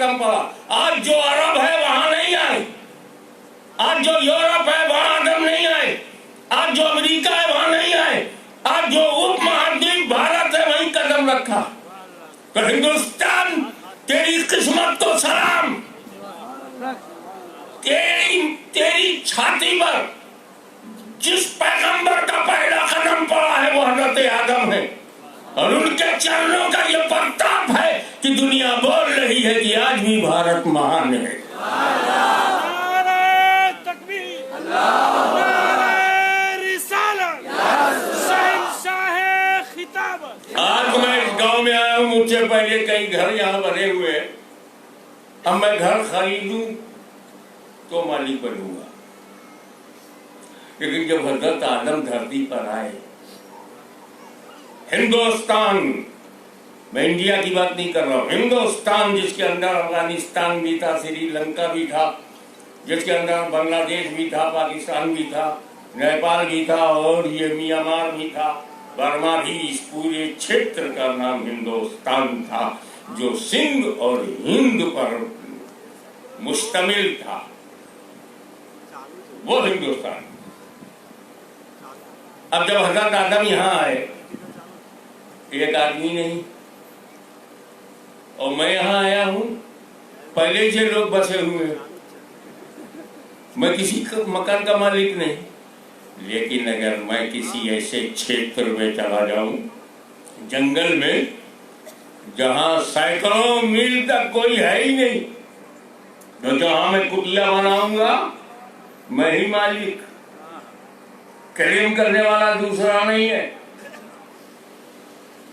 قدم پڑا. آج جو عرب ہے وہاں نہیں آئے, آج جو یورپ ہے وہاں آدم نہیں آئے, آج جو امریکہ ہے وہاں نہیں آئے, آج جو اپ مہادیپ بھارت ہے وہیں قدم رکھا. تو ہندوستان تیری قسمت کو سلام, تیری چھاتی پر جس پیغمبر کا پہلا قدم پڑا ہے وہ حضرت آدم ہے, اور ان کے چرنوں کا یہ پرتاپ ہے کہ دنیا بول رہی ہے کہ آج بھی بھارت مہان ہے. آج میں اس گاؤں میں آیا ہوں, مجھ سے پہلے کئی گھر یہاں بنے ہوئے ہیں. اب میں گھر خریدوں تو مالک بنوں گا, لیکن جب حضرت آدم دھرتی پر آئے, ہندوستان, میں انڈیا کی بات نہیں کر رہا ہوں, ہندوستان جس کے اندر افغانستان بھی تھا, سری لنکا بھی تھا, جس کے اندر بنگلہ دیش بھی تھا, پاکستان بھی تھا, نیپال بھی تھا, اور یہ میانمار بھی تھا, برما بھی, اس پورے چھیتر کا نام ہندوستان تھا جو سندھ اور ہند پر مشتمل تھا, وہ ہندوستان. اب جب حضرت آدم یہاں آئے, ایک آدمی نہیں, اور میں یہاں آیا ہوں, پہلے سے لوگ بسے ہوئے, میں کسی مکان کا مالک نہیں, لیکن اگر میں کسی ایسے چھیتر میں چلا جاؤں, جنگل میں, جہاں سینکڑوں میل تک کوئی ہے ہی نہیں, تو جہاں میں کٹیا بناؤں گا میں ہی مالک, کلیم کرنے والا دوسرا نہیں ہے.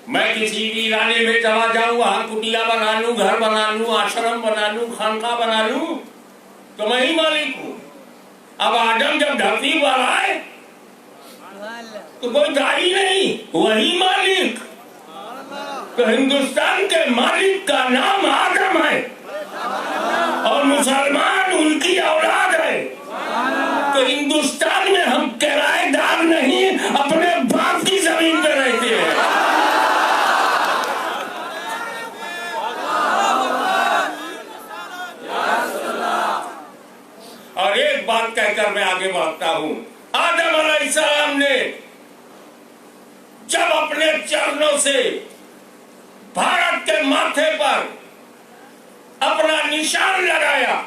میں کسی بھی علاقے میں چلا جاؤں, وہاں کٹیا بنا لوں, گھر بنا لوں, آشرم بنا لوں, خانقاہ بنا لوں, تو میں ہی مالک ہوں. اب آدم جب دھرتی پر آئے تو کوئی دائی نہیں, وہی مالک. تو ہندوستان کے مالک کا نام آدم ہے, اور مسلمان ان کی اولاد ہے. تو ہندوستان میں ہم کرائے دار نہیں, اپنے باپ کی زمین پہ رہتے ہیں. اور ایک بات کہہ کر میں آگے بڑھتا ہوں. آدم علیہ السلام نے جب اپنے چرنوں سے بھارت کے ماتھے پر اپنا نشان لگایا,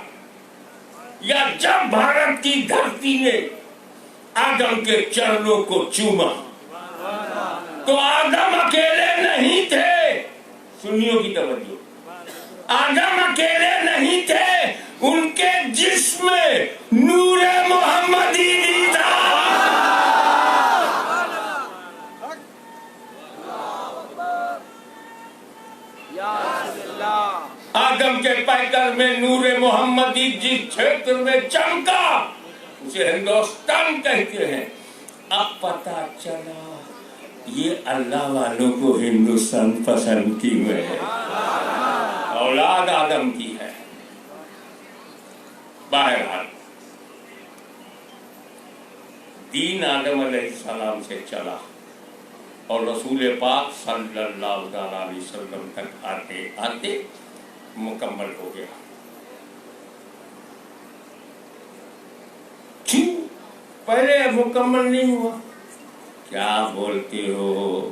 یا جب بھارت کی دھرتی نے آدم کے چرنوں کو چوما, تو آدم اکیلے نہیں تھے. سنیوں کی توجہ, آدم اکیلے نہیں تھے, ان کے جسم میں نور محمدی بھی تھا. آدم کے پیکر میں نور محمدی جس چھیتر میں چمکا اسے ہندوستان کہتے ہیں. اب پتا چلا یہ اللہ والوں کو ہندوستان پسند کی ہوئے ہے, اولاد آدم کی ہے. بہرحال دین آدم علیہ السلام سے چلا, اور رسول پاک صلی اللہ علیہ وسلم تک آتے آتے مکمل ہو گیا. کیوں پہلے مکمل نہیں ہوا؟ کیا بولتے ہو؟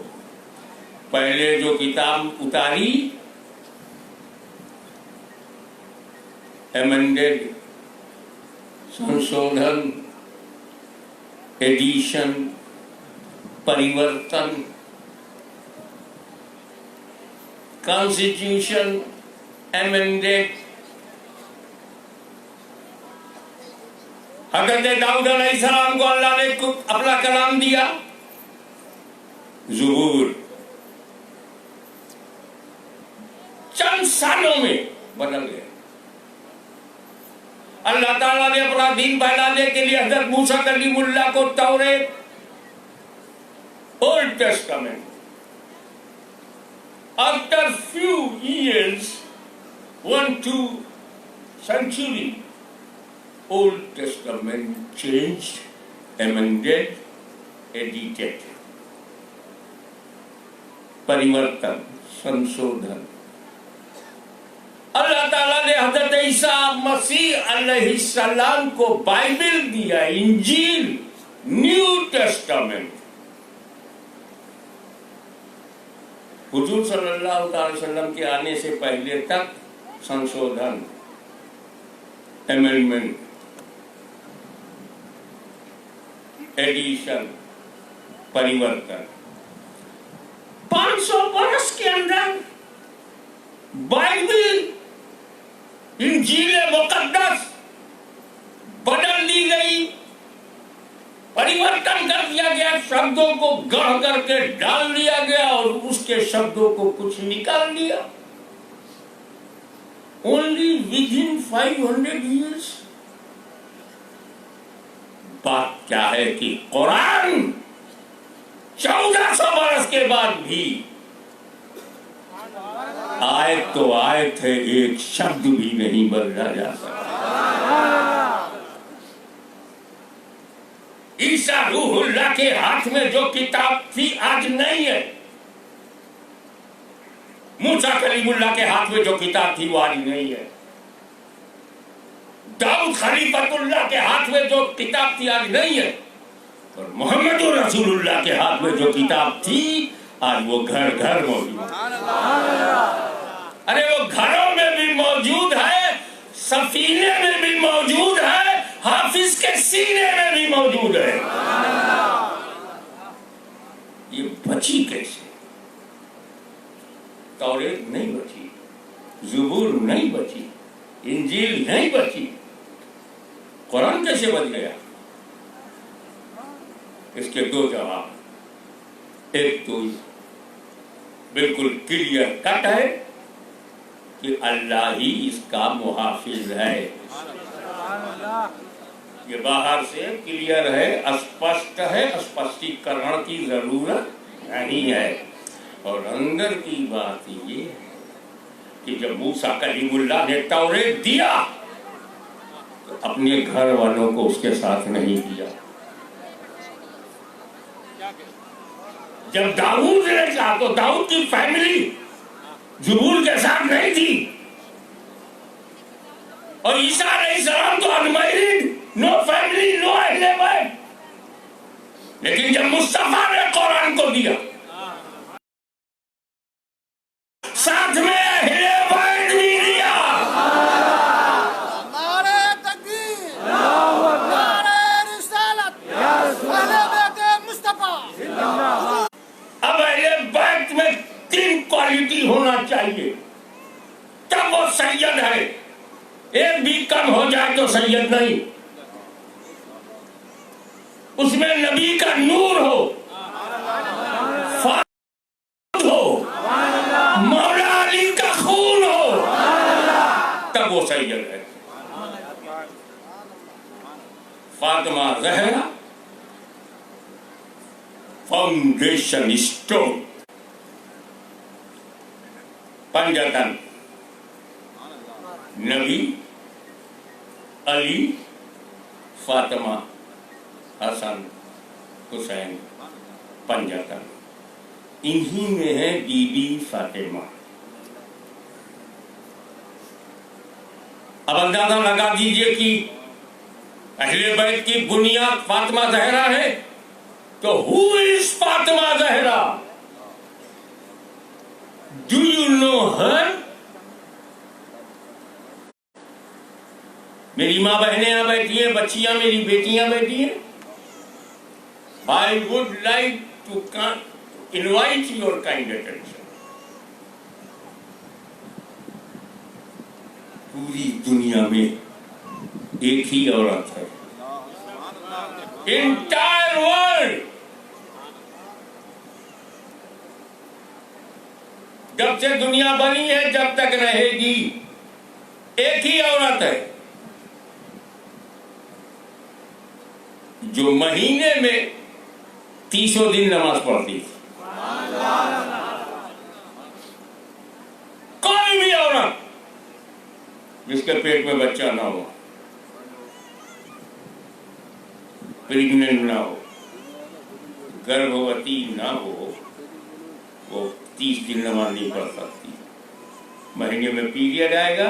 پہلے جو کتاب اتاری, ایمنڈیڈ, سنشودھن, ایڈیشن, پریورتن, کانسٹیٹیوشن ایمنڈیڈ, حضرت داؤد علیہ السلام کو اللہ نے اپنا کلام دیا, زبور, چند سالوں میں بدل گیا. اللہ تعالیٰ نے اپنا دین پھیلانے کے لیے حضرت موسیٰ کلیم اللہ کو Taurat, old testament, after few years, 1-2 century, Old Testament changed, amended, edited. پریورتن, سنشودھن. اللہ تعالیٰ نے حضرت عیسیٰ مسیح علیہ السلام کو بائبل دیا، انجیل، نیو ٹیسٹامنٹ. حضور صلی اللہ علیہ وسلم کے آنے سے پہلے تک سنشودھن، امینڈمنٹ، ایڈیشن، پریورتن، 500 برس کے اندر بائبل، انجیل مقدس بدل دی گئی، پریورتن کر دیا گیا، شبدوں کو گڑھ کر کے ڈال دیا گیا اور اس کے شبدوں کو کچھ نکال دیا. Only within 500 years. بات کیا ہے کہ قرآن 1400 برس کے بعد بھی آیت تو آیت ہے، ایک شبد بھی نہیں بدلا جا سکتا. عیسیٰ روح اللہ کے ہاتھ میں جو کتاب تھی آج نہیں ہے. موسیٰ کلیم اللہ کے ہاتھ میں جو کتاب تھی وہ آج نہیں ہے. داؤد خلیفۃ اللہ کے ہاتھ میں جو کتاب تھی آج نہیں ہے. اور محمد رسول اللہ کے ہاتھ میں جو کتاب تھی آج وہ گھر گھر موجود ہے. ارے وہ گھروں میں بھی موجود ہے، سفینے میں بھی موجود ہے، حافظ کے سینے میں بھی موجود ہے. یہ بچی کیسے؟ توریت نہیں بچی، زبور نہیں بچی، انجیل نہیں بچی، قرآن کیسے بچ گیا؟ اس کے دو جواب. ایک تو بالکل کلیئر کٹ ہے کہ اللہ ہی اس کا محافظ ہے. یہ باہر سے کلیئر ہے، اسپشٹ ہے، اسپشٹیکرن کی ضرورت نہیں ہے. اور اندر کی بات یہ ہے کہ جب موسیٰ کلیم اللہ نے توریت دیا تو اپنے گھر والوں کو اس کے ساتھ نہیں دیا. جب داؤد نے کہا تو داؤد کی فیملی زبور کے ساتھ نہیں تھی. اور عیسیٰ علیہ السلام تو انمیرڈ، نو فیملی، نو اہل بیت. لیکن جب مصطفیٰ نے قرآن کو دیا ساتھ میں اہل بیت بھی دیا. نعرہ تکبیر، نعرہ رسالت، اہل بیت مصطفیٰ. اب اہل بیت میں 3 کوالٹی ہونا چاہیے تب وہ سید ہے. ایک بھی کم ہو جائے تو سید نہیں. اس میں نبی کا نور ہو، فاطمہ ہو، مولا علی کا خون ہو، تب وہ سید ہے. فاطمہ زہرا فاؤنڈیشن اسٹون، پنجتن نبی، علی، فاطمہ، حسن، حسین، پنجتن. انہی میں ہے بی بی فاطمہ. اب اندازہ لگا دیجئے کہ اہل بیت کی بنیاد فاطمہ زہرا ہے تو who is Fatima Zahra? Do you know her? میری ماں بہنیں یہاں بیٹھی ہیں، بچیاں میری بیٹیاں بیٹھی ہیں. I would like to invite your kind attention. پوری دنیا میں ایک ہی عورت ہے. Entire world. جب سے دنیا بنی ہے جب تک رہے گی ایک ہی عورت ہے جو مہینے میں 300 دن نماز پڑھتی تھی. کوئی بھی عورت جس کے پیٹ میں بچہ نہ ہو، پریگننٹ نہ ہو، گربھوتی نہ ہو، وہ 30 دن نماز نہیں پڑھ سکتی. مہینے میں پیریڈ آئے گا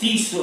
300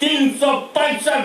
365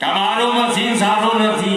તમારો મશીન સારો નથી.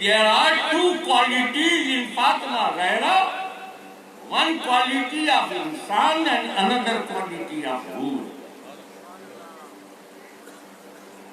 There are 2 qualities in Fatima Zahra, one quality of insan and another quality of hur.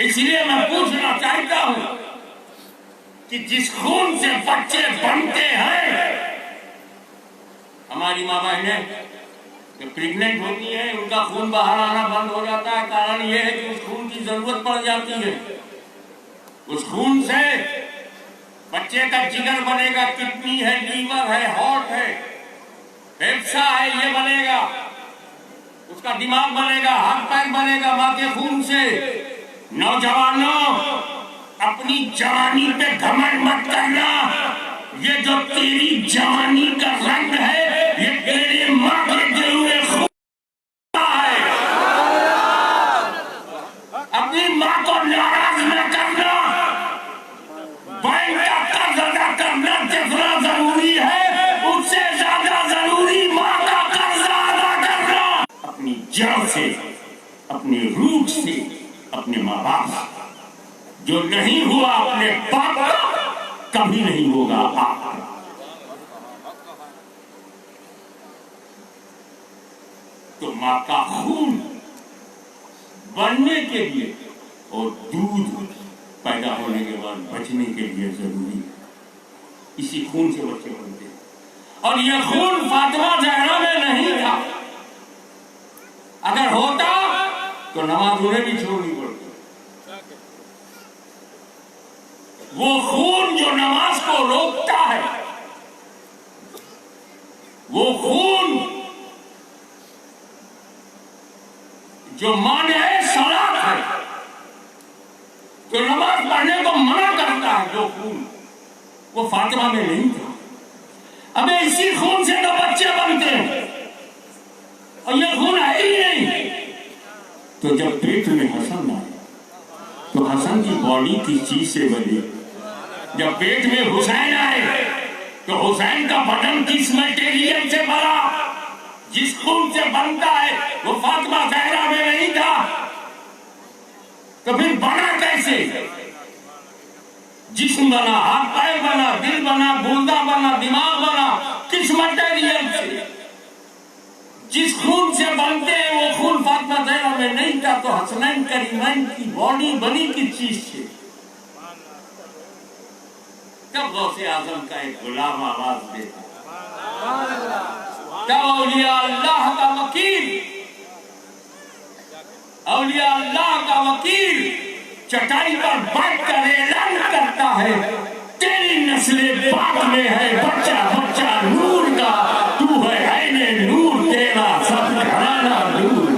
اس لیے میں پوچھنا چاہتا ہوں کہ جس خون سے بچے بنتے ہیں، ہماری ماں بہنیں جو پریگننٹ ہوتی ہیں ان کا خون باہر آنا بند ہو جاتا ہے، کارن یہ ہے کہ اس خون کی ضرورت پڑ جاتی ہے. اس خون سے بچے کا جگر بنے گا، کڈنی ہے، لیور ہے، ہارٹ ہے، پھیپھڑا ہے، یہ بنے گا. اس کا دماغ بنے گا، ہاتھ پیر بنے گا ماں کے خون سے. نوجوانوں، اپنی جوانی پہ گھمنڈ مت کرنا. یہ جو تیری جوانی کا رنگ ہے یہ تیرے ماں کے دے ہوئے خون ہے. اپنی ماں کو ناراض نہ کرنا. بینک کا قرض ادا کرنا جتنا ضروری ہے اس سے زیادہ ضروری ماں کا قرض ادا کرنا. اپنی جڑ سے، اپنی روح سے، اپنے ماں باپ سے. جو نہیں ہوا اپنے باپ کا کبھی نہیں ہوگا آپ کا. تو ماں کا خون بننے کے لیے اور دودھ پیدا ہونے کے بعد بچنے کے لیے ضروری ہے. اسی خون سے بچے بنتے ہیں. اور یہ خون فاطمہ زہرا میں نہیں تھا. اگر ہوتا تو نماز انہیں بھی چھوڑنی پڑتی. وہ خون جو نماز کو روکتا ہے، وہ خون جو مانع صلاۃ ہے، جو نماز پڑھنے کو منع کرتا ہے، جو خون وہ فاطمہ میں نہیں تھا. اب اسی خون سے تو بچے بنتے ہیں اور یہ خون ہے ہی نہیں. تو جب پیٹ میں حسن آئے تو حسن کی باڈی کس چیز سے بنی؟ جب پیٹ میں حسین آئے تو حسین کا بدن کس میٹیریل سے بنا؟ جس خون سے بنتا ہے وہ فاطمہ زہرا میں نہیں تھا. تو پھر بنا کیسے؟ جسم بنا، ہاتھ پیر بنا، دل بنا، گردہ بنا، دماغ بنا، کس میٹیریل سے؟ جس خون سے بنتے ہیں وہ خون فاطمہ زہرا میں نہیں تھا. تو حسنین کریمین کی باڈی بنی کس چیز سے؟ کب غوث اعظم کا ایک غلام آواز دیتا، کب اولیاء اللہ کا وکیل، اولیاء اللہ کا وکیل چٹائی پر بیٹھ کر اعلان کرتا ہے تیری نسل پاک میں ہے بچہ بچہ نور کا، تو ہے عین نور، تیرا سب گھرانہ نور.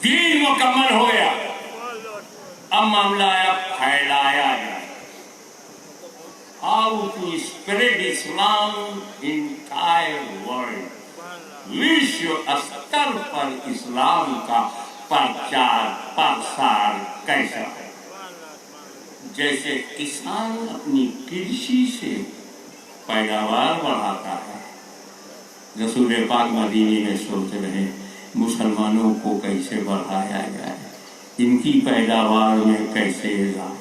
دین مکمل ہو گیا. اب معاملہ ہے پھیلایا جائے. How to spread Islam in entire world. وشو استر پر اسلام کا پرچار پرسار کیسا ہے؟ جیسے کسان اپنی کرشی سے پیداوار بڑھاتا ہے، رسول پاک مدینے میں سوچ رہے مسلمانوں کو کیسے بڑھایا جائے، ان کی پیداوار میں کیسے اضافہ.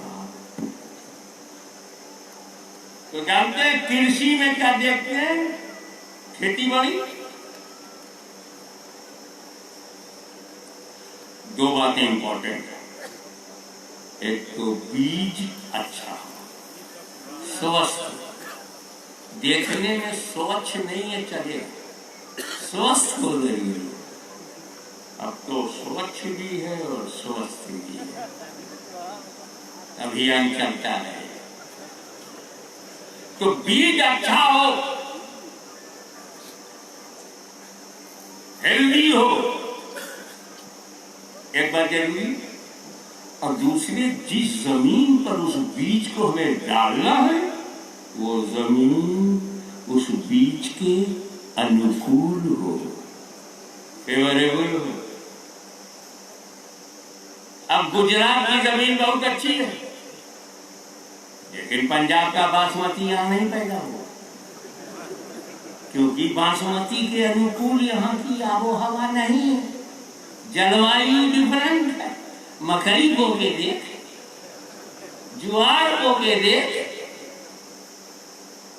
تو جانتے ہیں کرشی میں کیا دیکھتے ہیں؟ کھیتی باڑی. دو باتیں امپورٹنٹ ہیں. ایک تو بیج اچھا، سوستھ، دیکھنے میں سوچھ نہیں ہے چلے، سوستھ ہو رہی ہے. اب تو سوچھ بھی ہے اور سوستھ بھی ہے. ابھیان چلتا ہے. تو بیج اچھا ہو، ہیلدی ہو، ایک بات ضروری. اور دوسرے جس زمین پر اس بیج کو ہمیں ڈالنا ہے وہ زمین اس بیج کے انوکول ہو، فیوریبل ہو. اب گجرات کی زمین بہت اچھی ہے لیکن پنجاب کا باسمتی یہاں نہیں پیدا ہوا، کیونکہ باسمتی کے انوکول یہاں کی آب و ہوا نہیں ہے، جلوایو ڈیفرنٹ ہے. مکئی بو کے دیکھ، جوار بو کے دیکھ،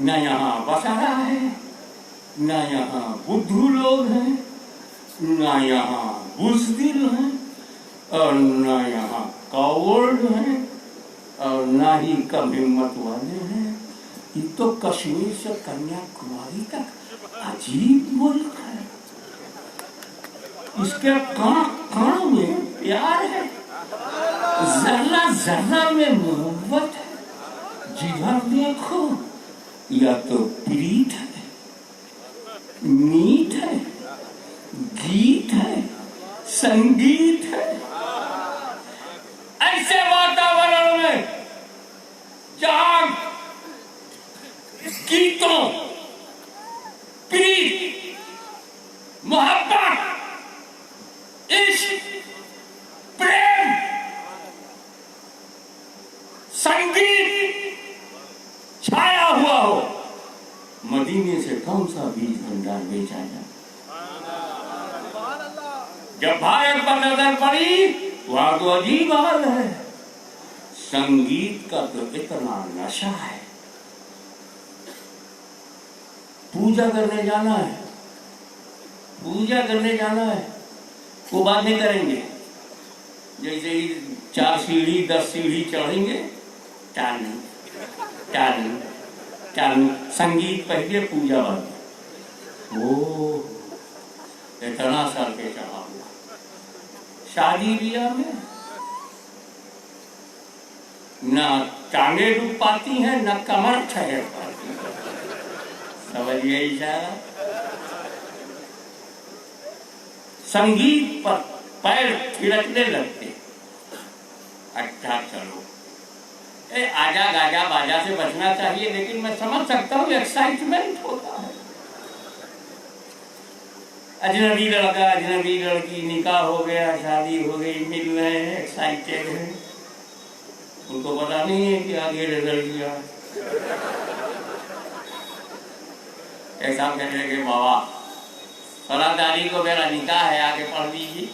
نہ یہاں وسارا ہے، نہ یہاں بدھو لوگ ہیں، نہ یہاں بزدل ہیں، اور نہ یہاں کاورڈ ہیں، اور نہ ہی کم ہمت والے ہیں۔ یہ تو کشمیر سے کنیا کماری تک عجیب ملک ہے، اس کے کان کان میں پیار ہے، ذرہ ذرہ میں محبت ہے، جدھر دیکھو یا تو پریت ہے، میت ہے، گیت ہے، سنگیت ہے۔ ایسے واتاورن میں جہاں گیتوں، پریت، محبت، عشق، پریم، سنگیت چھایا ہوا ہو، مدینے سے کون سا بیج بھنڈار بیچا جائے؟ جب بھارت پر نظر پڑی وہاں تو عجیب حال ہے، سنگیت کا تو اتنا نشہ ہے۔ پوجا کرنے جانا ہے، پوجا کرنے جانا ہے، وہ بات نہیں کریں گے، جیسے ہی 4 سیڑھی 10 سیڑھی چڑھیں گے، ٹن ٹن ٹن، سنگیت پہلے پوجا بعد۔ او اتنا سر کے چڑھا ہوا، شادی بیاہ میں نہ ٹانگیں ڈوب پاتی ہیں نہ کمر ٹھہر پاتی ہے، سمجھیے اشارہ۔ سنگیت پر پیر تھرکنے لگتے، اچھا چلو آجا گاجا باجا سے بچنا چاہیے، لیکن میں سمجھ سکتا ہوں ایکسائٹمنٹ ہوتا ہے، اجنبی لڑکا اجنبی لڑکی، نکاح ہو گیا، شادی ہو گئی، مل رہے ہیں، ایکسائٹیڈ ہیں، ان کو پتا نہیں ہے کہ آگے رزلٹ کیا ہے۔ ایسا کہنے کہ بابا فلاں تاریخ کو میرا نکاح ہے، آگے پڑھ لیجیے۔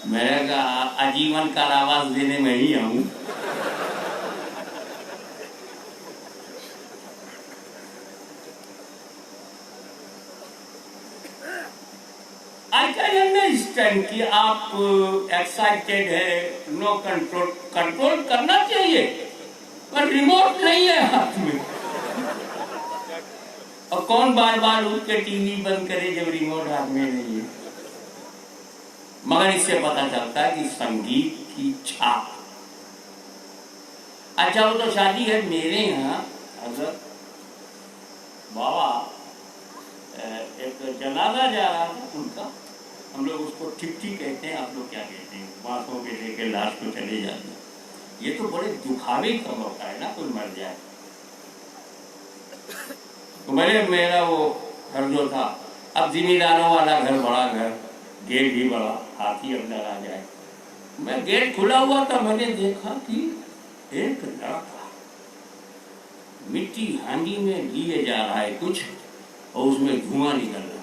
میں نے کہا آجیون کاراواس دینے میں ہی آؤں۔ I can understand کہ آپ ایکسائٹیڈ ہے، نو کنٹرول، کنٹرول کرنا چاہیے پر ریموٹ نہیں ہے ہاتھ میں، اور کون بار بار اٹھ کے ٹی وی بند کرے جب ریموٹ ہاتھ میں نہیں ہے۔ مگر اس سے پتا چلتا ہے کہ سنگیت کی چھاپ۔ اچھا وہ تو شادی ہے میرے یہاں، حضرت بابا ایک جنازہ جا رہا تھا ان کا، ہم لوگ اس کو ٹھٹی کہتے ہیں، آپ لوگ کیا کہتے ہیں؟ بانسوں کے لے کے لاش کو چلے جاتے ہیں۔ یہ تو بڑے دکھاوے کا موقع ہے نا، کوئی مر جائے تو میرا وہ گھر جو تھا، اب ذمہ داروں والا گھر، بڑا گھر، گیٹ بھی بڑا، ہاتھی اندر آ جائے۔ میں گیٹ کھلا ہوا تھا، میں نے دیکھا کہ ایک لڑکا مٹی ہانڈی میں لیے جا رہا ہے کچھ، اور اس میں دھواں نکل رہا ہے۔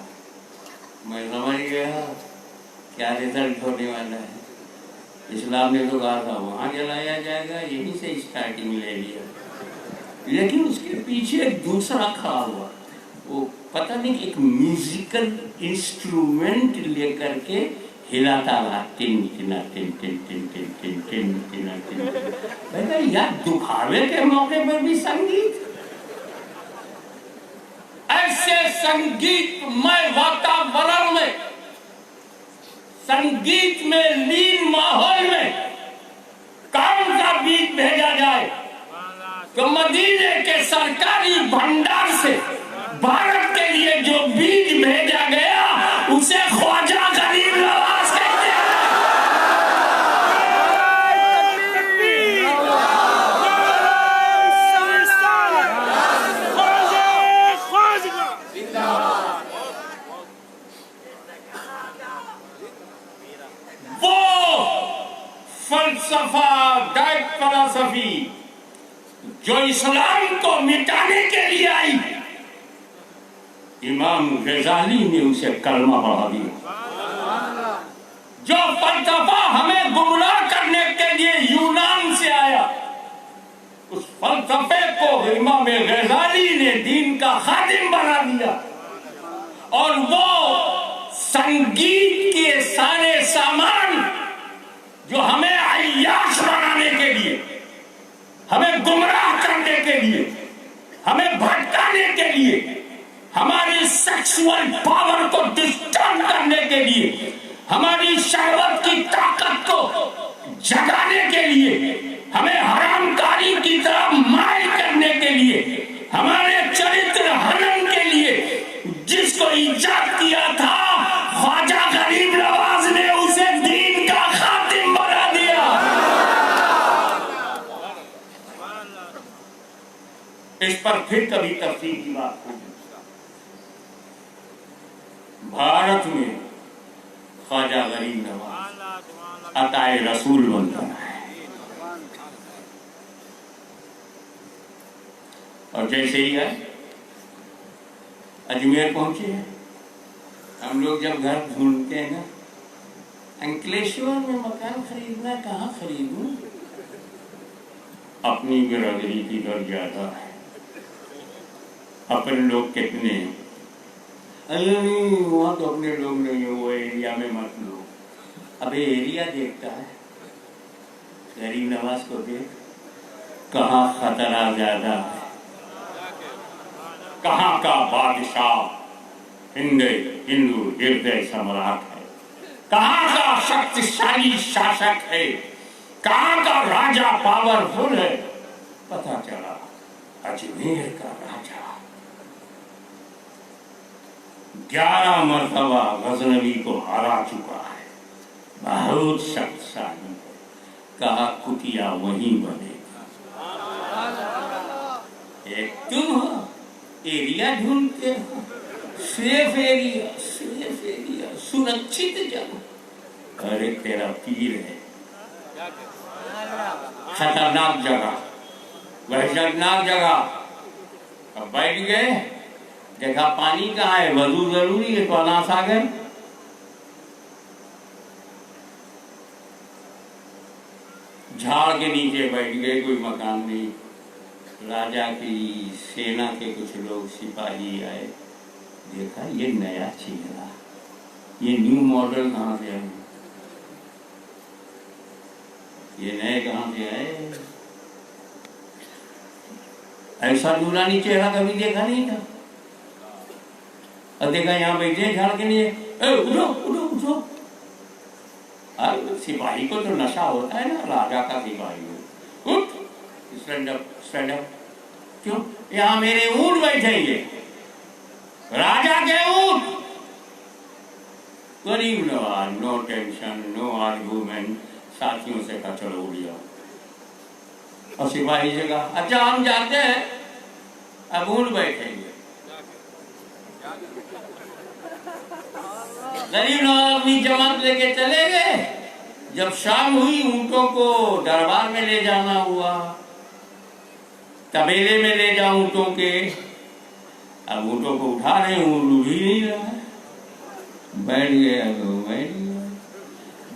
میں سمجھ گیا کیا رزلٹ ہونے والا ہے۔ اسلام نے تو کہا تھا وہاں جلایا جائے گا، یہیں سے اسٹارٹنگ لے لیا، لیکن اس کے پیچھے ایک دوسرا کھڑا ہوا، وہ پتہ نہیں ایک میوزیکل انسٹرومنٹ لے کر کے ہلاتا رہا، ٹن ٹنا ٹن ٹن ٹن ٹن ٹن ٹن ٹنا ٹن۔ میں کہا یار دکھاوے کے موقع پر بھی سنگیت، ایسے سنگیت میں واتاورن میں، سنگیت میں لین ماحول میں کون سا بیج بھیجا جائے تو مدینے کے سرکاری بھنڈار سے بھارت کے لیے جو بیج بھیجا گیا اسے خواجہ غریب نواز کہتے ہیں۔ وہ فلسفہ ڈائٹ فلسفی جو اسلام کو مٹانے کے لیے آئی، امام غزالی نے اسے کلمہ پڑھا دیا۔ جو فلسفہ ہمیں گمراہ کرنے کے لیے یونان سے آیا، اس فلسفے کو امام غزالی نے دین کا خادم بنا دیا، اور وہ سنگیت کے سارے سامان جو ہمیں عیاش بنانے کے لیے، ہمیں گمراہ کرنے کے لیے، ہمیں بھٹکانے کے لیے، ہماری سیکسول پاور کو ڈسٹرب کرنے کے لیے، ہماری شہوت کی طاقت کو جگانے کے لیے، ہمیں حرام کاری کی طرف مائل کرنے کے لیے، ہمارے چرتر ہنن کے لیے جس کو ایجاد کیا تھا خواجہ غریب نواز نے اسے دین کا خاتم بنا دیا۔ اس پر پھر کبھی تفصیل کی بات ہوگی۔ بھارت میں خواجہ غریب نواز عطائے رسول بنتا ہے، اور جیسے ہی ہے اجمیر پہنچے ہیں، ہم لوگ جب گھر ڈھونڈتے ہیں نا، انکلیشور میں مکان خریدنا، کہاں خریدوں؟ اپنی برادری کی در زیادہ ہے، اپنے لوگ کتنے ہیں؟ نہیں وہاں تو اپنے لوگ نہیں ہیں، وہ ایریا میں مت لو۔ ابھی ایریا دیکھتا ہے، غریب نواز کو دیکھ، کہاں خطرہ زیادہ ہے، کہاں کا بادشاہ ہندو ہردے سمراٹ ہے، کہاں کا شکتیشالی شاشک ہے، کہاں کا راجہ پاورفل ہے۔ پتہ چلا اجمیر کا راجہ 11 مرتبہ غزنوی کو ہرا چکا ہے، بہت شکتیشالی ہے، کہا کٹیا وہیں بنے گا۔ ایک تم ہو ایریا ڈھونڈتے ہو، سیف ایریا، سیف ایریا، سرکشت جگہ، ارے تیرا پیر ہے، خطرناک جگہ، وحشتناک جگہ۔ اب بیٹھ گئے، دیکھا پانی کہاں ہے، وضو ضروری ہے تو اناس آ گئے۔ جھاڑ کے نیچے بیٹھ گئے، کوئی مکان نہیں۔ راجا کی سینا کے کچھ لوگ سپاہی آئے، دیکھا یہ نیا چہرہ، یہ نیو ماڈل کہاں سے آئے، یہ نئے کہاں سے آئے، ایسا نورانی چہرہ کبھی دیکھا نہیں تھا۔ اور دیکھا یہاں بیٹھے جھاڑ کے لیے، اٹھو اٹھو اٹھو۔ سپاہی کو تو نشہ ہوتا ہے نا، راجا کا سپاہی ہو، اٹھ اسٹینڈ اپ اسٹینڈ اپ۔ کیوں؟ یہاں میرے اونٹ بیٹھیں گے، راجا کے اونٹ۔ غریب نواز نو ٹینشن، نو آرگومنٹ، ساتھیوں سے کہا چلو اڑ جاؤ، اور سپاہی سے کہا اچھا ہم جاتے ہیں، اب اونٹ بیٹھیں گے۔ غریب نواز اپنی جماعت لے کے چلے گئے۔ جب شام ہوئی، اونٹوں کو دربار میں لے جانا ہوا، طبیلے میں لے جاؤ اونٹوں کے۔ اب اونٹوں کو اٹھا رہے ہیں، اونٹ اڑ ہی نہیں رہا، بیٹھ گیا تو بیٹھ گیا،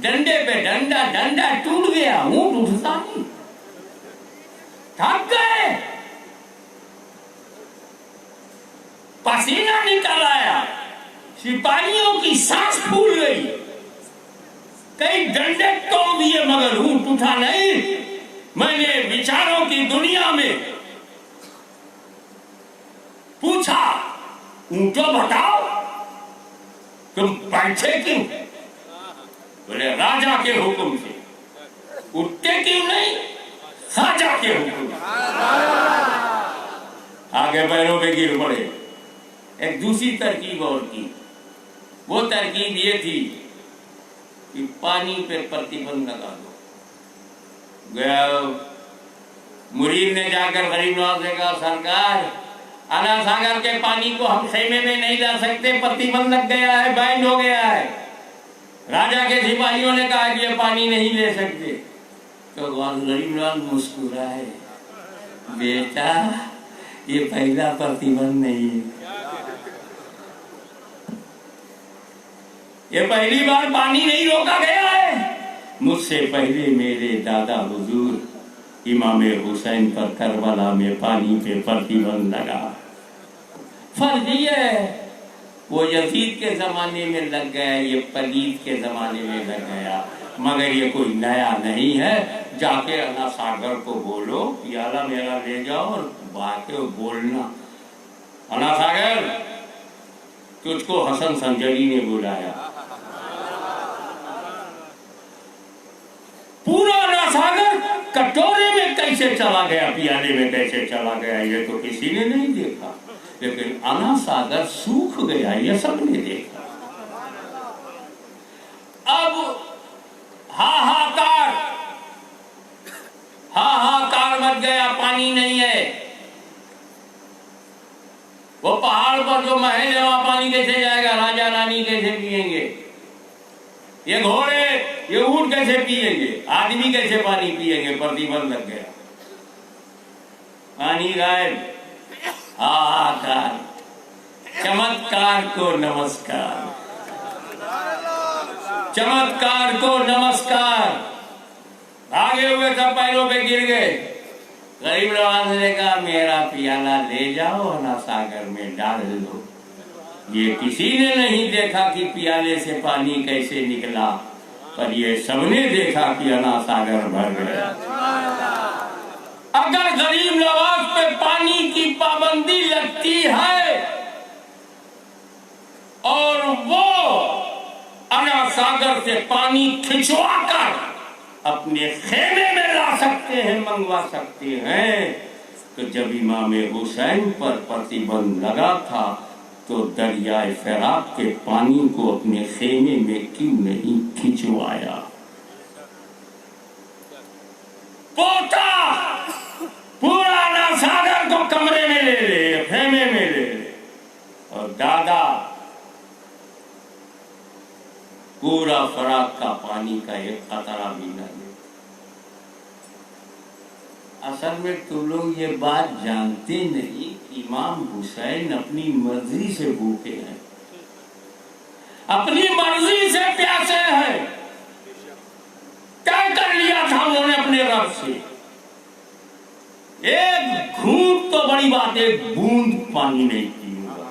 ڈنڈے پہ ڈنڈا، ڈنڈا ٹوٹ گیا، اونٹ اٹھتا نہیں، تھک گئے، پسینہ نکل آیا، سپاہیوں کی سانس پھول گئی، کئی ڈنڈے توڑ دیے مگر اونٹ اٹھا نہیں۔ میں نے وچاروں کی دنیا میں پوچھا، اونٹوں بتاؤ تم بیٹھے کیوں؟ بولے راجا کے حکم سے۔ اٹھتے کیوں نہیں؟ خواجہ کے حکم سے۔ آگے پیروں پہ گر پڑے۔ ایک دوسری ترکیب اور کی، وہ ترکیب یہ تھی کہ پانی پہ پرتیبند لگا دو۔ گیا مرید نے جا کر غریب نواز سے کہا سرکار انا ساگر کے پانی کو ہم خیمے میں نہیں لا سکتے، پرتیبند لگ گیا ہے، بینڈ ہو گیا ہے۔ راجا کے سپاہیوں نے کہا کہ یہ پانی نہیں لے سکتے، تو غریب نواز مسکرائے، بیٹا یہ پہلا پرتیبند نہیں ہے، یہ پہلی بار پانی نہیں روکا گیا ہے، مجھ سے پہلے میرے دادا حضور امام حسین پر کربلا میں پانی پہ پرتیبند لگا. فرض یہ ہے وہ یزید کے زمانے میں لگ گیا، یہ پلید کے زمانے میں لگ گیا، مگر یہ کوئی نیا نہیں ہے. جا کے انا ساگر کو بولو پیالہ میرا لے جاؤ اور باقی بولنا انا ساگر تجھ کو حسن سنجری نے بلایا. پورا انا ساگر کٹورے میں کیسے چلا گیا، پیالے میں کیسے چلا گیا، یہ تو کسی نے نہیں دیکھا، لیکن انا ساگر سوکھ گیا یہ سب نے دیکھا. اب ہاہاکار مچ گیا، پانی نہیں ہے. وہ پہاڑ پر جو محل ہے وہاں پانی کیسے جائے گا، راجا رانی کیسے پیئیں گے، یہ گھوڑے یہ اونٹ کیسے پیئیں گے، آدمی کیسے پانی پیئیں گے، پرتیبند لگ گیا، پانی غائب. ہاہاکار، چمتکار کو نمسکار، چمتکار کو نمسکار. بھاگے ہوئے سب پیروں پہ گر گئے. غریب نواز نے کہا میرا پیالہ لے جاؤ انا ساگر میں ڈال دو. یہ کسی نے نہیں دیکھا کہ پیالے سے پانی کیسے نکلا، پر یہ سب نے دیکھا کہ انا ساگر بھر گیا. اگر غریب نواز پہ پانی کی پابندی لگتی ہے اور وہ انا ساگر سے پانی کھنچوا کر اپنے خیمے میں لا سکتے ہیں، منگوا سکتے ہیں، تو جب امام حسین پر پرتیبند لگا تھا تو دریائے فراق کے پانی کو اپنے خیمے میں کیوں نہیں کھنچوایا. پوتا پورا انا ساگر کو کمرے میں لے لے، خیمے میں لے لے، اور دادا پورا فراق کا پانی کا ایک قطرہ بھی نہ لے. اصل میں تم لوگ یہ بات جانتے نہیں، امام حسین اپنی مرضی سے بھوکے ہیں، اپنی مرضی سے پیاسے ہیں. کیا کر لیا تھا انہوں نے اپنے رب سے؟ ایک گھونٹ تو بڑی بات ہے، ایک بوند پانی نہیں پیوں گا،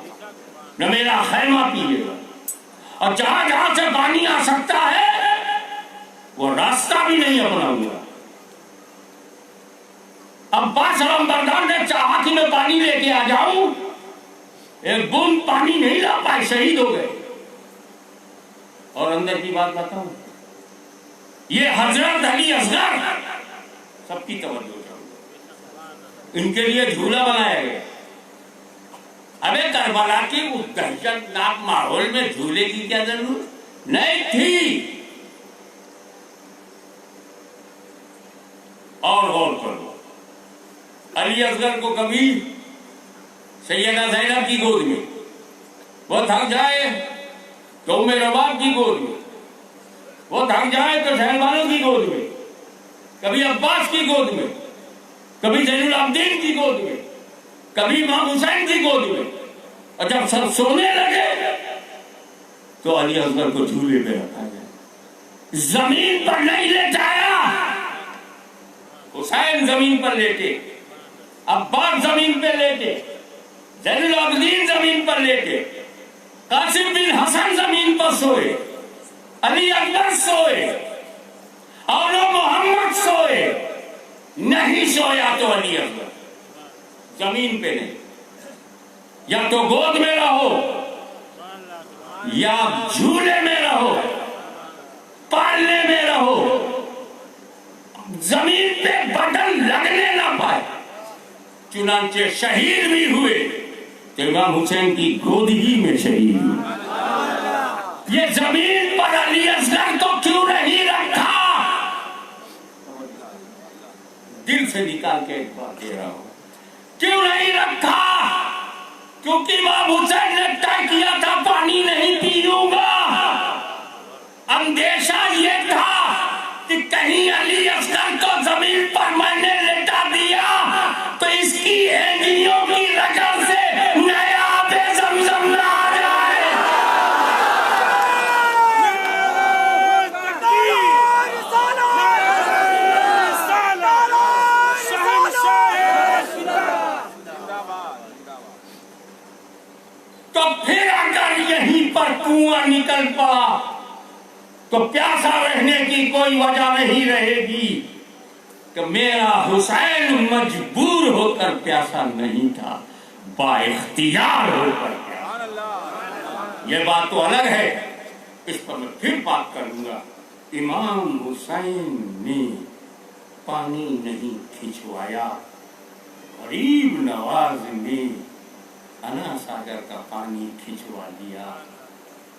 نہ میرا خیمہ پیے گا. اور جہاں جہاں سے پانی آ سکتا ہے وہ راستہ بھی نہیں اپناؤں گا. عباس علمبردار نے چاہا کہ میں پانی لے کے آ جاؤں، ایک بوند پانی نہیں لا پائے، شہید ہو گئے. اور اندر کی بات بتاؤں، یہ حضرت علی اصغر سب کی توجہ چاہیے، ان کے لیے جھولا بنایا گیا. ابے کربلا کی اس دہشت ناک ماحول میں جھولے کی کیا ضرورت نہیں تھی. اور غور کرو، علی اصغر کو کبھی سیدہ زینب کی گود میں، وہ تھک جائے تو ام رباب کی گود میں، وہ تھک جائے تو شہنبانوں کی گود میں، کبھی عباس کی گود میں، کبھی زین العابدین کی گود میں، کبھی امام حسین کی گود میں. اور جب سب سونے لگے تو علی اصغر کو جھولے میں رکھا گیا، زمین پر نہیں لے جایا. حسین زمین پر لیٹے، عباس زمین پہ لیٹے، زین العابدین زمین پر لیٹے، قاسم بن حسن زمین پر سوئے، علی اکبر سوئے، اور محمد سوئے. نہیں سویا تو علی اکبر زمین پہ نہیں، یا تو گود میں رہو یا جھولے میں رہو، پالنے میں رہو، زمین پہ بٹن لگنے نہ پائے. چنانچہ شہید بھی ہوئے تو امام حسین کی گودگی میں شہید ہوئے. یہ زمین پر علی اصغر کو کیوں نہیں رکھا؟ دل سے نکال کے ایک بات دے رہا ہوں، کیوں نہیں رکھا؟ کیونکہ امام حسین نے طے کیا تھا پانی نہیں پیوں گا. اندیشہ یہ تھا کہ کہیں علی اصغر کو زمین پر میں نے لٹا دیا تو اس کی اینگلیوں کی رگڑ سے نیا آب زمزم نہ آ جائے. جانور نکل پڑا تو پیاسا رہنے کی کوئی وجہ نہیں رہے گی کہ میرا حسین مجبور ہو کر پیاسا نہیں تھا، با اختیار ہو کر پیاسا۔ یہ بات تو الگ ہے، اس پر میں پھر بات کروں گا۔ امام حسین نے پانی نہیں کھنچوایا، غریب نواز نے انا ساگر کا پانی کھنچوا لیا۔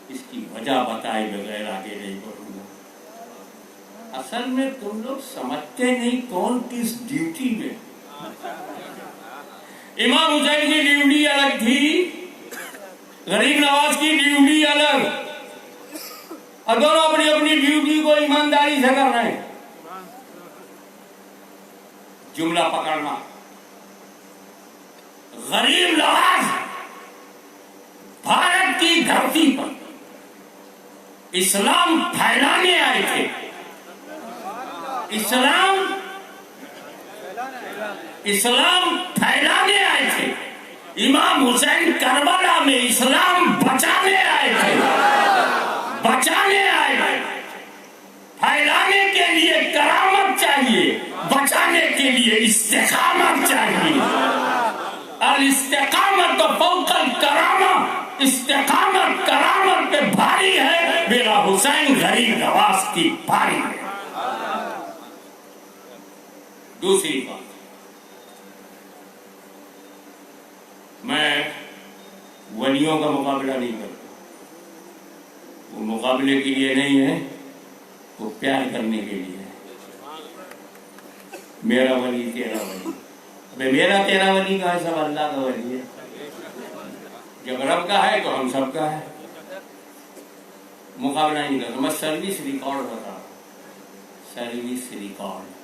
اس کی وجہ بتائے بغیر آگے نہیں بڑھوں گا۔ اصل میں تم لوگ سمجھتے نہیں کون کس ڈیوٹی میں۔ امام حسین کی ڈیوٹی الگ تھی، غریب نواز کی ڈیوٹی الگ، اور دونوں اپنی اپنی ڈیوٹی کو ایمانداری سے کر رہے ہیں۔ جملہ پکڑنا، غریب نواز بھارت کی دھرتی پر اسلام پھیلانے آئے تھے، اسلام پھیلانے آئے تھے۔ امام حسین کربلا میں اسلام بچانے آئے تھے، پھیلانے کے لیے کرامت چاہیے، بچانے کے لیے استقامت چاہیے۔ الاستقامت فوق الکرامہ، استقامت کرامت پہ بھاری ہے، میرا حسین غریب نواز کی بھاری ہے۔ دوسری بات، میں ولیوں کا مقابلہ نہیں کرتا، وہ مقابلے کے لیے نہیں ہے، وہ پیار کرنے کے لیے ہے۔ میرا ولی تیرا ولی، میرا تیرا ولی کا ہے، سب اللہ کا ولی ہے۔ جب رب کا ہے تو ہم سب کا ہے، مقابلہ نہیں کرتا۔ میں سروس ریکارڈ بتا رہا ہوں، سروس ریکارڈ۔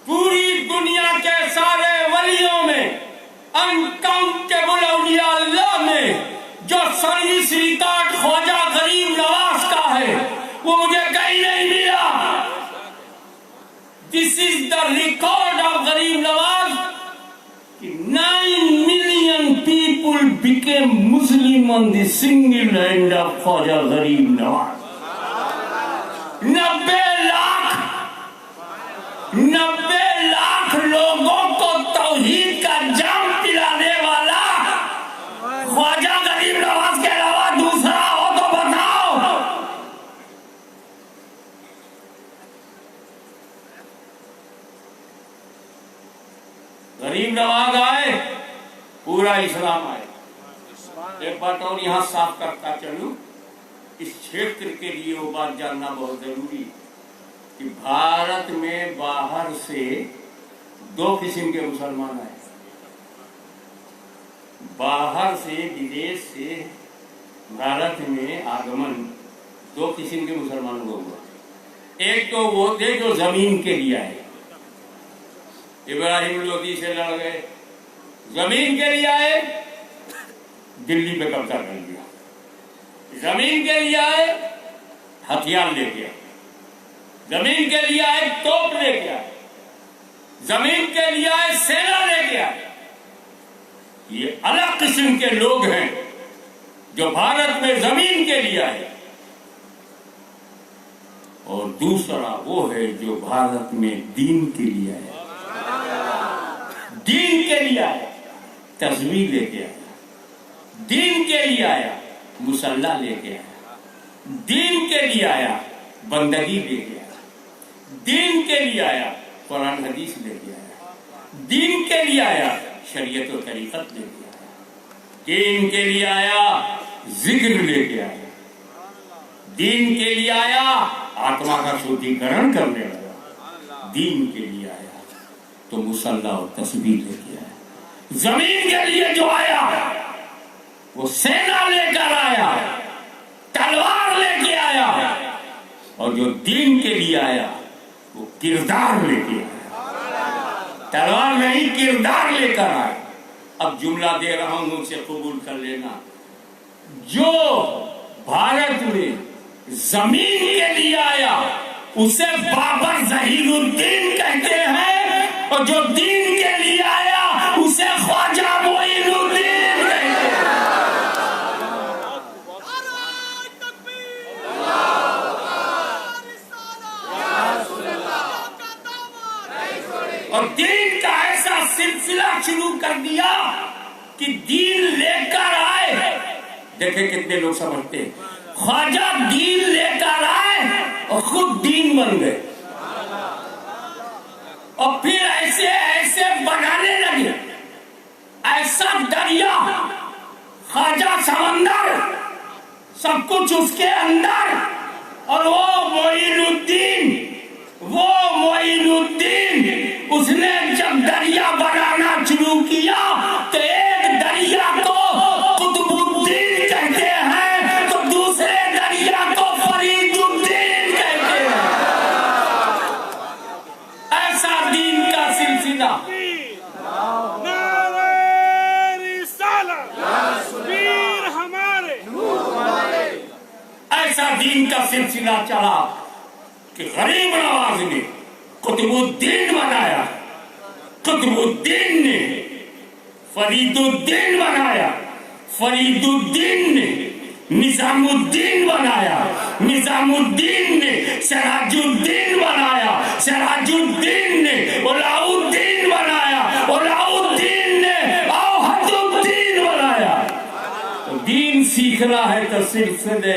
پوری دنیا کے سارے ولیوں میں، انکاؤنٹیبل اولیاء اللہ میں، جو سروس ریکارڈ خواجہ غریب نواز کا ہے وہ مجھے کہیں نہیں ملا۔ This is the record of غریب نواز۔ 9 million people became Muslim on the single hand of Khwaja Gharib نواز۔ 90 لاکھ لوگوں کو توحید کا جام پلانے والا خواجہ غریب نواز کے علاوہ دوسرا ہو تو بتاؤ۔ غریب نواز آئے، پورا اسلام آئے۔ ایک بات اور یہاں صاف کرتا چلوں، اس چھیتر کے لیے وہ بات جاننا بہت ضروری کہ بھارت میں باہر سے 2 قسم کے مسلمان آئے۔ باہر سے، بدیش سے بھارت میں آگمن 2 قسم کے مسلمانوں کو ہوا۔ ایک تو وہ تھے جو زمین کے لیے آئے، ابراہیم لودھی سے لڑ گئے، زمین کے لیے آئے، دلی پہ قبضہ کر لیا۔ زمین کے لیے آئے، ہتھیار لے کے آئے۔ زمین کے لیے آئے، توپ لے کے آئے۔ زمین کے لیے آئے، سینا لے کے آئے۔ یہ الگ قسم کے لوگ ہیں جو بھارت میں زمین کے لیے آئے، اور دوسرا وہ ہے جو بھارت میں دین کے لیے آیا۔ دین کے لیے آیا، تصویر لے کے آیا۔ دین کے لیے آیا، مصلی لے کے آیا۔ دین کے لیے آیا، بندگی لے کے آیا۔ دین کے لیے آیا، قرآن حدیث لے کے آیا۔ دین کے لیے آیا، شریعت و طریقت لے کے آیا۔ دین کے لیے آیا، ذکر لے کے آیا۔ دین کے لیے آیا، آتما کا شدھیکرن کرنے لگا۔ دین کے لیے آیا تو مصلی اور تسبیح لے کے آیا۔ زمین کے لیے جو آیا وہ سینا لے کر آیا، تلوار لے کے آیا، اور جو دین کے لیے آیا وہ کردار لے کے آیا۔ تلوار نہیں، کردار لے کر آیا۔ اب جملہ دے رہا ہوں، مجھ سے قبول کر لینا۔ جو بھارت میں زمین کے لیے آیا اسے بابر ظہیر الدین کہتے ہیں، اور جو دین کے لیے آیا اسے خواجہ معین الدین کہتے ہیں۔ اور دین کا ایسا سلسلہ شروع کر دیا کہ دین لے کر آئے. دیکھیں کتنے لوگ سمجھتے ہیں خواجہ دین لے کر آئے اور خود دین بن گئے, اور پھر ایسے ایسے بنانے لگے, ایسا دریا, خواجہ سمندر, سب کچھ اس کے اندر, اور وہ معین الدین اس نے جب دریا بنانا شروع کیا تو ایک دریا کو قطب الدین کہتے ہیں تو دوسرے دریا کو فرید الدین کہتے ہیں. ایسا دین کا سلسلہ. ایسا دین کا سلسلہ چلا کہ غریب نواز نے قطب الدین بنایا, قطب الدین نے فرید الدین بنایا, فرید الدین نے نظام الدین بنایا, نظام الدین نے سراج الدین بنایا, سراج الدین نے علاء الدین بنایا, علاء الدین نے اوحد الدین بنایا. تو دین سیکھنا ہے تو سلسلے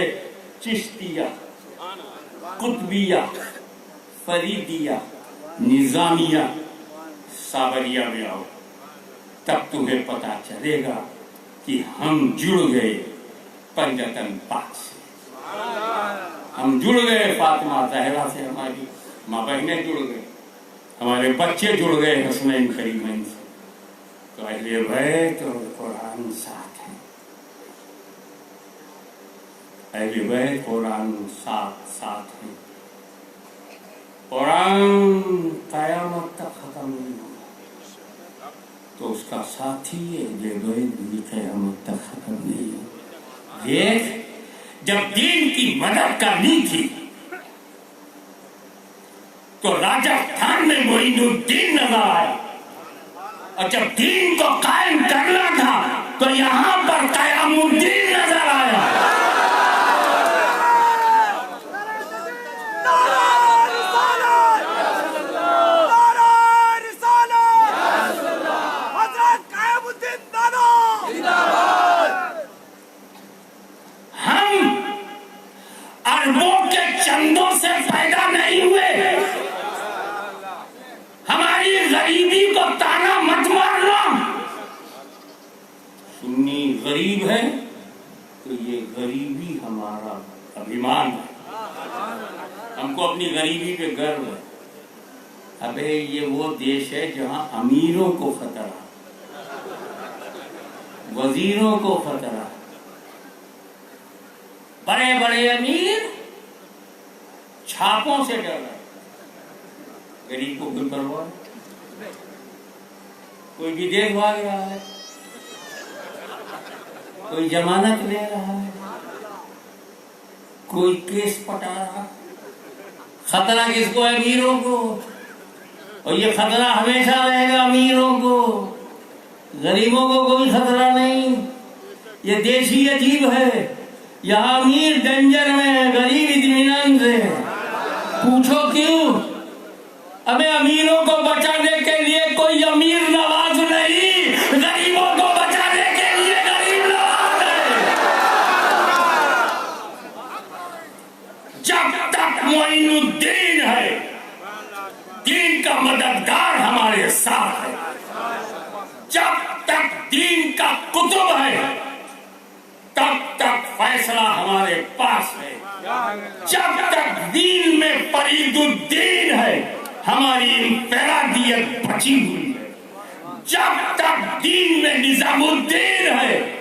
چشتیہ, قطبیہ, فریدیہ, نظامیہ, صابریہ میں آؤ, تب تمہیں پتا چلے گا کہ ہم جڑ گئے پنجتن پاک سے, ہم جڑ گئے فاطمہ زہرا سے, ہماری ماں بہنیں جڑ گئے, ہمارے بچے جڑ گئے حسنین کریمین سے. تو اہل بیت اور قرآن ساتھ ہیں, اہل بیت قرآن ساتھ ہیں. قرآن قیامت تک ختم نہیں ہوگا تو اس کا ساتھی اہل بیت بھی قیامت تک ختم نہیں ہوگا. دیکھ, جب دین کی مدد کرنی تھی تو راجستھان میں معین الدین نظر آیا, اور جب دین کو قائم کرنا تھا تو یہاں پر قیام الدین نظر آیا. چندوں سے پیدا نہیں ہوئے, ہماری غریبی کو تانا مت مارنا. سنی غریب ہے تو یہ غریبی ہمارا ابھیمان ہے, ہم کو اپنی غریبی پہ گرو ہے. ابے یہ وہ دیش ہے جہاں امیروں کو خطرہ, وزیروں کو خطرہ, بڑے بڑے امیر چھاپوں سے ڈر رہا ہے, غریب کو کوئی پرواہ, کوئی بھی دیکھ بھاگ رہا ہے, کوئی ضمانت لے رہا ہے, کوئی کیس پٹا رہا. خطرہ کس کو ہے؟ امیروں کو, اور یہ خطرہ ہمیشہ رہے گا امیروں کو, غریبوں کو کوئی خطرہ نہیں. یہ دیش ہی عجیب ہے, یہاں امیر ڈینجر میں, غریب اطمینان سے. پوچھو کیوں؟ ابے امیروں کو بچانے کے لیے کوئی امیر نواز نہیں, غریبوں کو بچانے کے لیے غریب نواز ہے. جب تک معین الدین ہے, دین کا مددگار ہمارے ساتھ ہے, جب تک دین کا قطب ہے تب تک فیصلہ ہمارے پاس ہے. جب تک دین میں فرید الدین ہے ہماری انفرادیت بچی ہوئی ہے. جب تک دین میں نظام الدین ہے